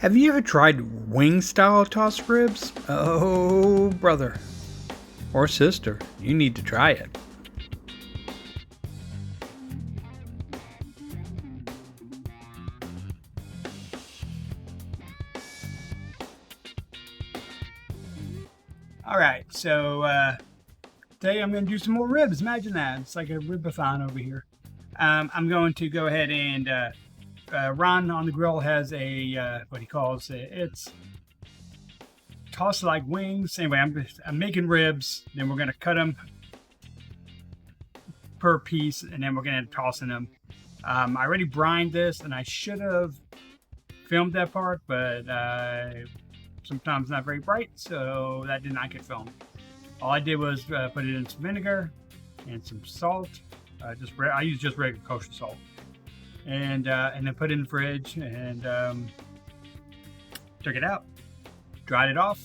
Have you ever tried wing style tossed ribs? Oh, brother or sister, you need to try it. Alright, so today I'm going to do some more ribs. Imagine that. It's like a ribathon over here. I'm going to go ahead and Ron on the grill has a what he calls it's tossed like wings. Anyway, I'm making ribs. Then we're gonna cut them per piece, and then we're gonna toss them. I already brined this, and I should have filmed that part, but sometimes not very bright, so that did not get filmed. All I did was put it in some vinegar and some salt. I use just regular kosher salt, and then put it in the fridge and took it out, dried it off.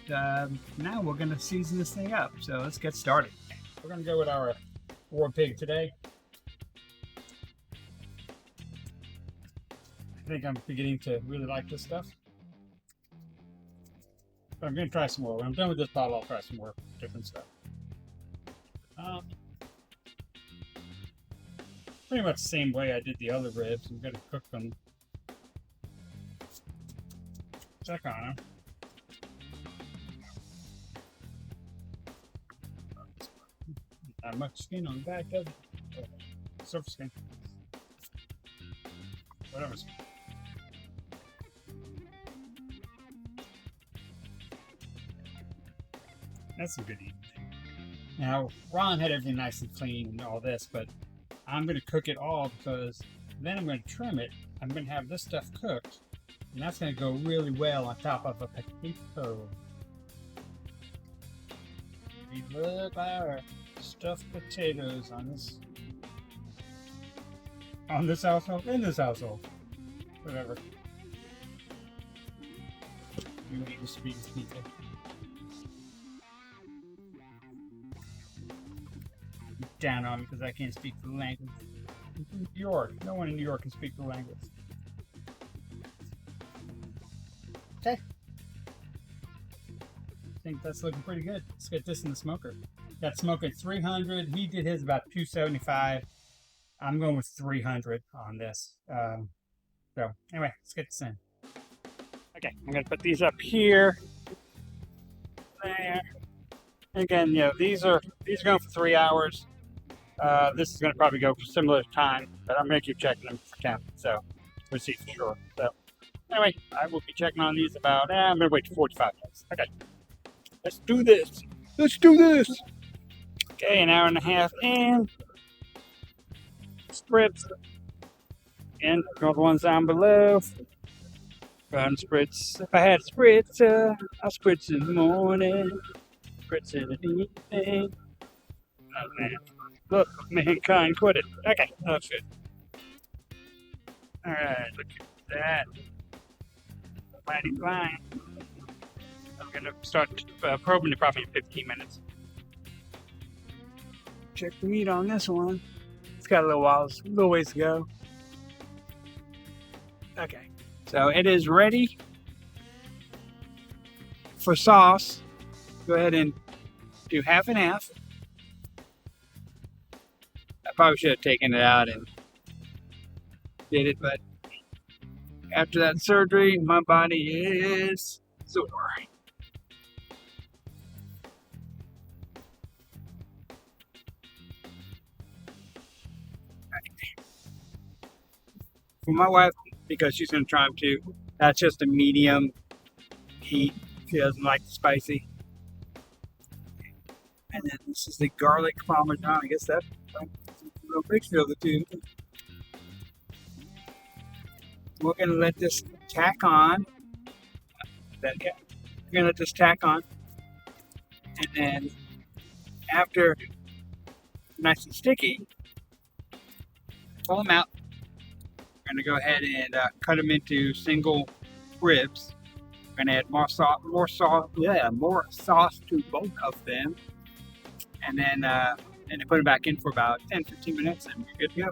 Now we're gonna season this thing up. So let's get started. We're gonna go with our raw pig today. I think I'm beginning to really like this stuff. But I'm gonna try some more. When I'm done with this bottle, I'll try some more different stuff. Pretty much the same way I did the other ribs. I'm gonna cook them. Check on them. Not much skin on the back, does it? Surface skin. Whatever. That's some good eating. Now, Ron had everything nice and clean and all this, but I'm going to cook it all because then I'm going to trim it. I'm going to have this stuff cooked, and that's going to go really well on top of a potato. We love our stuffed potatoes on this household, in this household, whatever. You need to speak to people. Down on me because I can't speak the language. New York. No one in New York can speak the language. Okay. I think that's looking pretty good. Let's get this in the smoker. Got smoke at 300. He did his about 275. I'm going with 300 on this. So anyway, let's get this in. Okay, I'm gonna put these up here. There. Again, you know, these are going for 3 hours. This is going to probably go for similar time, but I'm going to keep checking them for temp, so we'll see for sure. So anyway, I will be checking on these about, I'm going to wait for 45 minutes. Okay, let's do this. Let's do this. Okay, an hour and a half in. Spritz. And all the ones down below. Run spritz. If I had a spritzer, I'll spritz in the morning. Spritz in the evening. Oh man. Look, mankind quit it. Okay, that's good. Alright, look at that. Mighty fine. I'm gonna start probing it probably in 15 minutes. Check the meat on this one. It's got a little ways to go. Okay, so it is ready for sauce. Go ahead and do half and half. I probably should have taken it out and did it, but after that surgery, my body is sore. For my wife, because she's going to try them too, that's just a medium heat. She doesn't like the spicy. And then this is the garlic parmesan. I guess that's a little mixture of the two. We're going to let this tack on. We're going to let this tack on. And then after nice and sticky, pull them out. We're going to go ahead and cut them into single ribs. We're going to add more sauce to both of them. And then put it back in for about 10-15 minutes and you're good to go.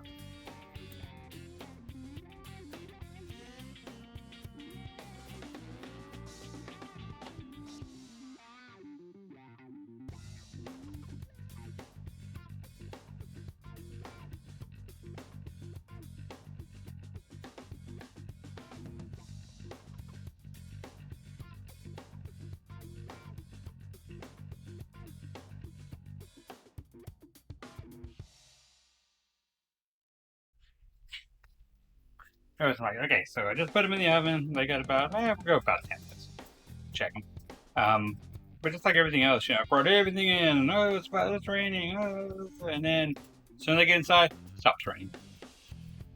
it was like, okay, so I just put them in the oven. They got about, we'll go about 10 minutes. Check them. But just like everything else, I brought everything in. Oh, it's raining. Oh, and then as soon as I get inside, it stops raining.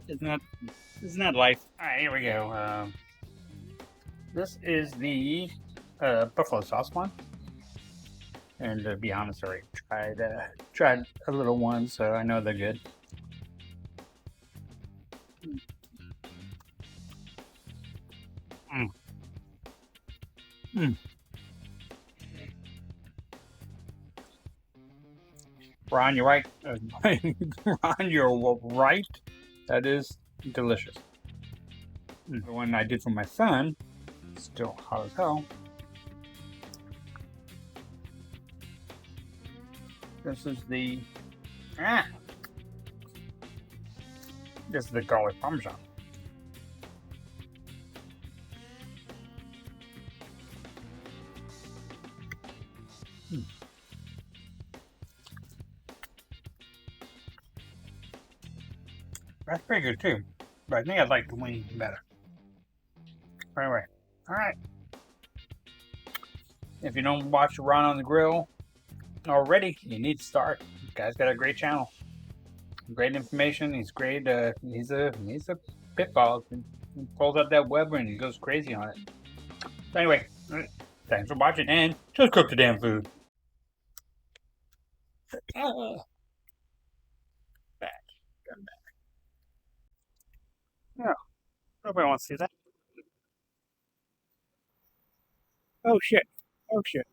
Isn't that life? All right, here we go. This is the buffalo sauce one. And to be honest, I already tried a little one, so I know they're good. Mm. Mm. Ron, you're right. Ron, you're right. That is delicious. The one I did for my son, still hot as hell. This is the this is the garlic parmesan. That's pretty good too, but I think I like the wing better. Anyway, all right. If you don't watch Ron on the Grill already, you need to start. This guy's got a great channel, great information. He's great. He's a pitfall. He pulls up that Weber and he goes crazy on it. So anyway, thanks for watching and just cook the damn food. Back. Come back. No, nobody wants to see that. Oh shit. Oh shit.